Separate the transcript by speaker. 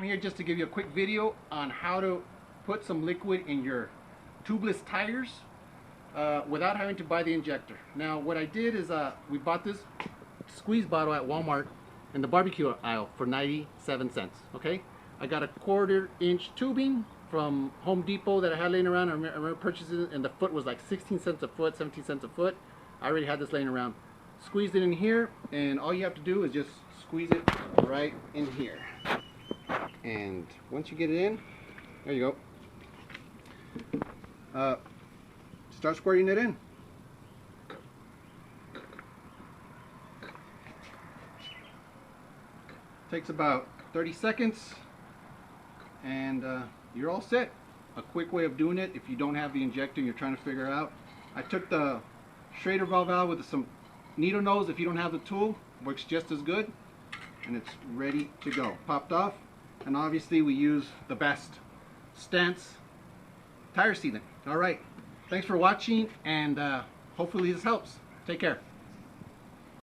Speaker 1: here just to give you a quick video on how to put some liquid in your tubeless tires without having to buy the injector. Now what I did is we bought this squeeze bottle at Walmart in the barbecue aisle for 97 cents. Okay, I got a 1/4 inch tubing from Home Depot that I had laying around. I remember purchasing it, and the foot was like 16 cents a foot, 17 cents a foot. I already had this laying around. Squeezed it in here, and all you have to do is just squeeze it right in here. And once you get it in, there you go. Start squirting it in. Takes about 30 seconds, and you're all set. A quick way of doing it if you don't have the injector and you're trying to figure it out. I took the Schrader valve out with some needle nose. If you don't have the tool, works just as good, and it's ready to go. Popped off, and obviously we use the best stance tire sealant. All right, thanks for watching, and hopefully this helps. Take care.